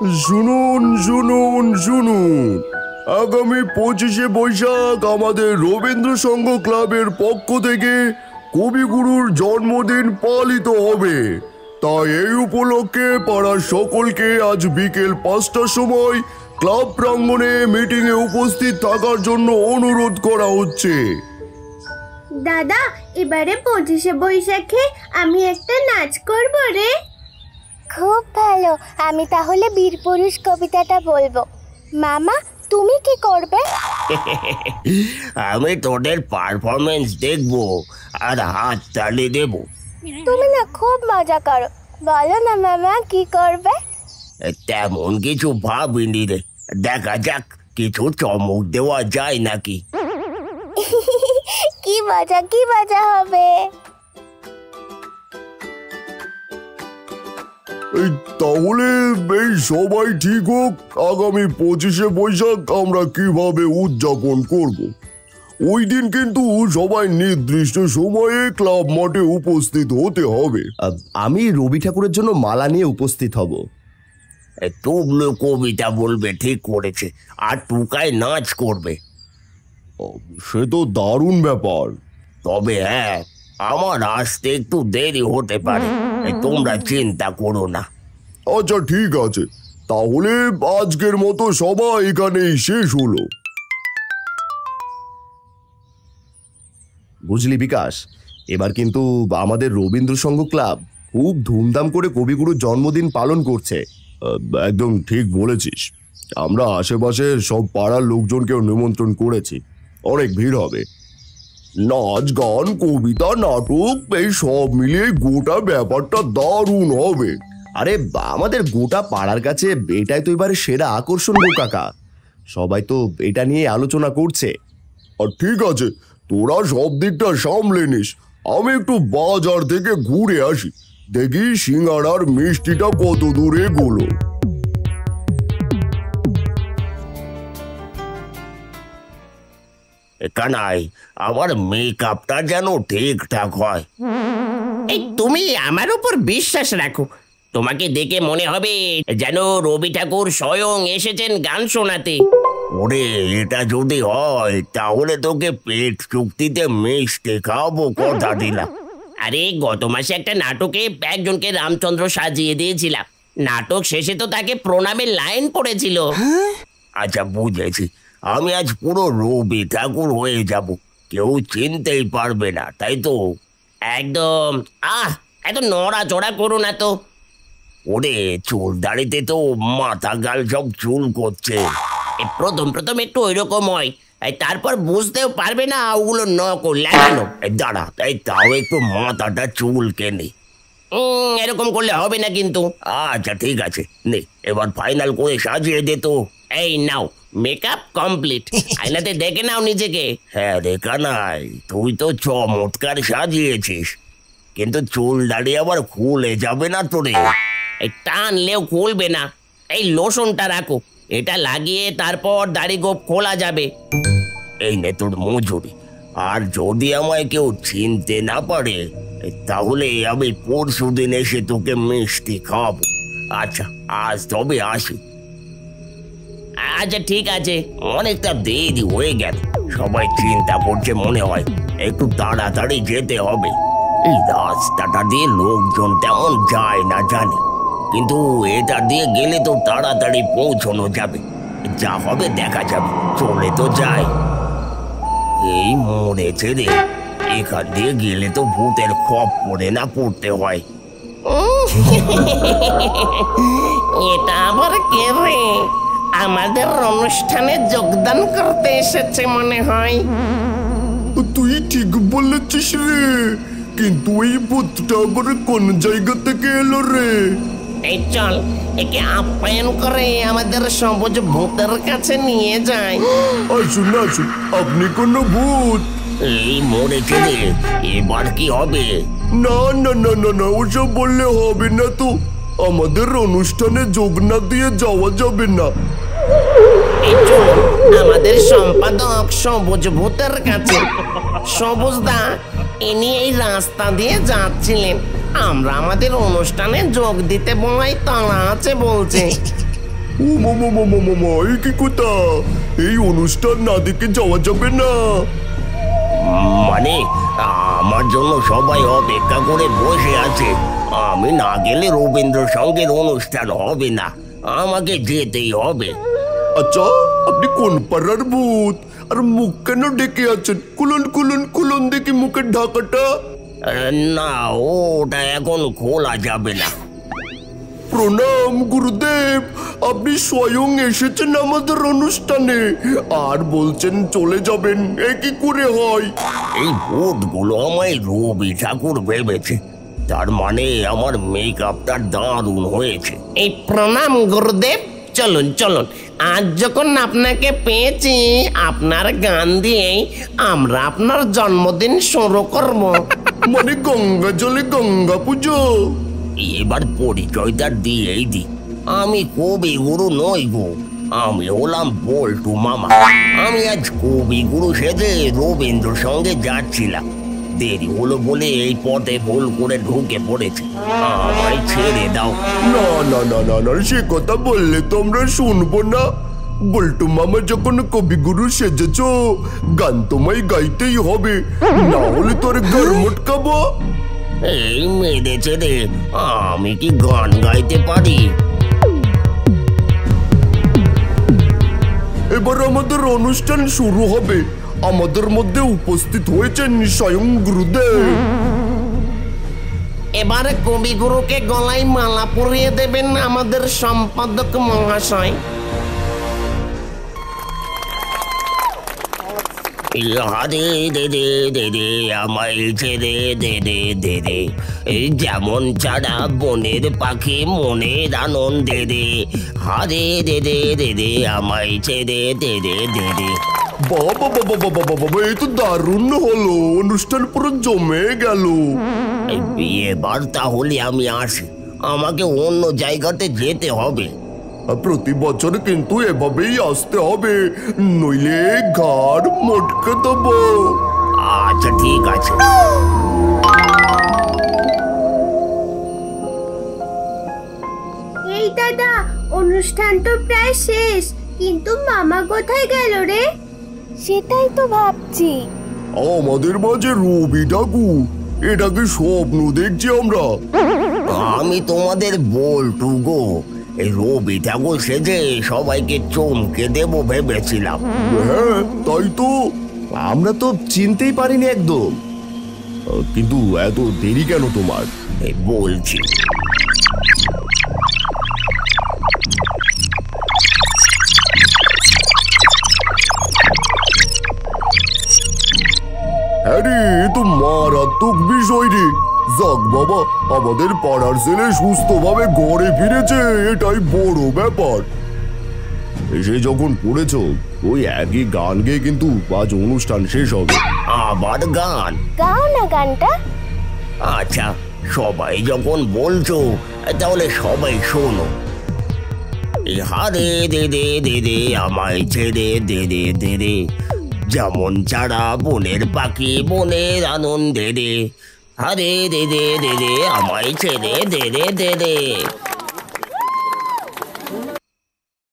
শুনুন শুনুন শুনুন, আগামী 25শে বৈশাখ আমাদের রবীন্দ্র সংঘ ক্লাবের পক্ষ থেকে কবিগুরুর জন্মদিন পালিত হবে। তাই এই উপলক্ষে পাড়ার সকলকে আজ বিকেল 5টার সময় ক্লাব প্রাঙ্গণে মিটিংয়ে উপস্থিত থাকার জন্য অনুরোধ করা হচ্ছে। দাদা, এবারে 25শে বৈশাখে আমি একটা নাচ করব রে। খুব ভালো, আমি তাহলে বীরপুরুষ কবিতাটা বলবো। মামা, তুমি কি করবে? আমি তোদের পারফরমেন্স দেখবো আর হাত তালি দেব। তুমি না খুব মজা করো, বলো না মামা কি করবে? তেমন কিছু ভাবিনি রে, দেখা যাক কিছু চমক দেওয়া যায় নাকি। কি মজা হবে। তাহলে এই সবাই ঠিক হোক, আগামী 25শে বৈশাখ আমরা কিভাবে উদযাপন করব। ওই দিন কিন্তু সবাই নির্দিষ্ট সময়ে ক্লাব মাঠে উপস্থিত হতে হবে। আমি রবি ঠাকুরের জন্য মালা নিয়ে উপস্থিত হব। তুবলু কবিতা বলবে ঠিক করেছে, আর টুকায় নাচ করবে। সে তো দারুণ ব্যাপার। তবে হ্যাঁ, আমার আসতে একটু দেরি হতে পারে, তোমরা চিন্তা করো না। আচ্ছা ঠিক আছে, তাহলে আজকের মতো সবাই এখানেই শেষ হলো। বুঝলি বিকাশ, এবার কিন্তু আমাদের রবীন্দ্র সংঘ ক্লাব খুব ধুমধাম করে কবিগুরুর জন্মদিন পালন করছে। একদম ঠিক বলেছিস, আমরা আশেপাশের সব পাড়ার লোকজনকেও নিমন্ত্রণ করেছি, অনেক ভিড় হবে। নাচ গান কবিতা নাটক এই সব মিলিয়ে গোটা ব্যাপারটা দারুণ হবে। আরে আমাদের গোটা পাড়ার কাছে এটাই তো এবারে সেরা আকর্ষণ গো কাকা, সবাই তো এটা নিয়ে আলোচনা করছে। আর ঠিক আছে, তোরা সব দিকটা সামলে নিস, আমি একটু বাজার থেকে ঘুরে আসি, দেখি সিঙ্গাড়ার মিষ্টিটা কত দূরে এগোলো। কানাই, আমার মেকআপটা যেন ঠিকঠাক হয়। এই তুমি আমার উপর বিশ্বাস রাখো, তোমাকে দেখে মনে হবে যেন রবি ঠাকুর স্বয়ং এসেছেন গান শোনাতে। ওরে, এটা যদি হয় তাহলে তোকে পেট চুক্তিতে মিষ্টি খাওয়াবো, কথা দিলাম। আরে গত মাসে একটা নাটকে একজনকে রামচন্দ্র সাজিয়ে দিয়েছিলাম, নাটক শেষে তো তাকে প্রণামের লাইন পড়েছিল। আচ্ছা বুঝেছি, আমি আজ পুরো রবি ঠাকুর হয়ে যাব, কেউ চিনতেই পারবে না, তাই তো? একদম। এত নড়াচড়া করো না তো। ওরে, চুল দাড়িতে তো মাথা গাল সব চুল করছে। প্রথম প্রথম একটু ওইরকম হয়, তারপর বুঝতেও পারবে না ওগুলো নকল লাগানো। দাঁড়া, তাও একটু মাথাটা চুল কেনে। এরকম করলে হবে না কিন্তু। আচ্ছা ঠিক আছে, নে এবার ফাইনাল করে সাজিয়ে দে তো। এই নাও, মেকআপ কমপ্লিট, আয়নাতে দেখে নাও নিজেকে। হ্যাঁ দেখা নাই, তুই তো চমৎকার সাজিয়েছিস, কিন্তু চুল দাড়ি আবার খুলে যাবে না তোরে? এই টানলেও খুলবে না, এই লোশনটা রাখো, এটা লাগিয়ে তারপর দাড়ি গোপ খোলা যাবে। এই নে তোর মজুরি, আর যদি আমায় কেউ চিনতে না পারে তাহলে আমি পরশুদিন এসে তোকে মিষ্টি খাওয়াবো। আচ্ছা আজ তবে আসি। আচ্ছা ঠিক আছে, অনেকটা দেরি হয়ে গেল, সবাই চিন্তা করছে মনে হয়, একটু তাড়াতাড়ি যেতে হবে। এই রাস্তাটা দিয়ে লোকজন তেমন যায় না জানি, কিন্তু এটা দিয়ে গেলে তো তাড়াতাড়ি পৌঁছানো যাবে, যা হবে দেখা যাবে, চলে তো যায়। এই মরেছে রে, এখান দিয়ে গেলে তো ভূতের খপ পড়ে না পড়তে হয়। এটা আবার কে রে? আমাদের অনুষ্ঠানে যোগদান করতে এসেছে মনে হয়। তুই ঠিক বলেছিস রে, কিন্তু এই ভূতটা আবার কোন জায়গা থেকে এলো রে? এই চল, একে আপ্যায়ন করে আমাদের সবুজ ভূতের কাছে নিয়ে যাই। আসুন আসুন, আপনি কোন ভূত? এই মরেছে রে, এবার কি হবে? না না না না না, ওসব বললে হবে না তো, আমাদের অনুষ্ঠানে যোগ না দিয়ে যাওয়া যাবে না। আমাদের সম্পাদক সবুজ ভূতের কাছে। সবুজ দা, ইনি এই রাস্তা দিয়ে যাচ্ছিলেন, আমরা আমাদের অনুষ্ঠানে যোগ দিতে বলাই তাড়া আছে বলছে। ও মামা মামা মামা, এই কি কথা? এই অনুষ্ঠান না দেখে যাওয়া যাবে না? মানে আমার জন্য সবাই অপেক্ষা করে বসে আছে। আমি না গেলে রবীন্দ্রসঙ্গীত অনুষ্ঠান হবে না, আমাকে যেতেই হবে। আচ্ছা, আপনি কোন পাড়ার ভূত? আর মুখ কেন ডেকে আছেন? খুলুন খুলুন খুলুন দেখি মুখের ঢাকাটা। না, ওটা এখন খোলা যাবে না। প্রণাম গুরুদেব, আপনি স্বয়ং এসেছেন আমাদের অনুষ্ঠানে আর বলছেন চলে যাবেন, এ কি করে হয়? এই ভূতগুলো আমায় রবি ঠাকুর ভেবেছে, তার মানে আমার মেকআপটা দারুণ হয়েছে। এই প্রণাম গুরুদেব, চলুন চলুন, আজ যখন আপনাকে পেয়েছি আপনার গান দিয়েই আমরা আপনার জন্মদিন শুরু করব। মানে গঙ্গা জলে গঙ্গা পুজো? এবার পরিচয়টা দিয়েই দি, আমি কবিগুরু নই গো, আমি হলাম বল্টু মামা। আমি আজ কবিগুরু সেজে রবীন্দ্র সঙ্গে যাচ্ছিলাম, দেরি হলো বলে এই পথে ভুল করে ঢুকে পড়েছে, আমায় ছেড়ে দাও। না না না না না, সে কথা বললে তো আমরা শুনবো না। বল্টু মামা যখন কবিগুরু সেজেছ, গান তোমায় গাইতেই হবে, না হলে তোর ঘর মটকাবো। এই মেরেছে রে, আমি কি গান গাইতে পারি? এবার আমাদের অনুষ্ঠান শুরু হবে। আমাদের মধ্যে উপস্থিত হয়েছেন স্বয়ং গুরুদেব। এবারে কবিগুরুকে গলায় মালা পরিয়ে দেবেন আমাদের সম্পাদক মহাশয়। হারে দে দে দে দে আমায় ছেড়ে দে দে দে দে, এই যেমন ছাড়া বনের পাখি মনের আনন্দে দে, হারে দে দে দে দে আমায় ছেড়ে দে দে দে দে। বাবা বাবা বাবা বাবা, এই তো দারুণ হলো, অনুষ্ঠান পুরো জমে গেল। এবার তাহলে আমি আসি, আমাকে অন্য জায়গাতে যেতে হবে। প্রতি বছর কিন্তু এভাবেই আসতে হবে, নইলে ঘাড় মটকে দেবো। আচ্ছা ঠিক আছে। এই দাদা, অনুষ্ঠান তো প্রায় শেষ, কিন্তু মামা কোথায় গেল রে? সেটাই তো ভাবছি। আমাদের মাঝে রবি ঠাকুর, এটাকে স্বপ্ন দেখছি আমরা। আমি তোমাদের বল্টু গো, এই রবি ঠাকুর সেজে সবাইকে চমকে দেবো ভেবেছিলাম। হ্যাঁ তাই তো, আমরা তো চিনতেই পারিনি একদম। কিন্তু এত দেরি কেন তোমার? এই বলছি, হ্যাঁ রে, এ তো মারাত্মক বিষয় রে। যাক বাবা, আমাদের পাড়ার ছেলে সুস্থভাবে ঘরে ফিরেছে, এটাই বড় ব্যাপার। এসে যখন পড়েছ, ওই একই গান গেয়ে কিন্তু আজ অনুষ্ঠান শেষ হবে। আবার গান? গাও না গানটা। আচ্ছা, সবাই যখন বলছো তাহলে সবাই শোনো। এই হারে দে দে দে দে আমায় ছেড়ে দে দে দে দে, যেমন ছাড়া বনের পাখি বনের আনন্দে দে, হারে দে দে দে দে আমায় ছেড়ে দে দে দে দে।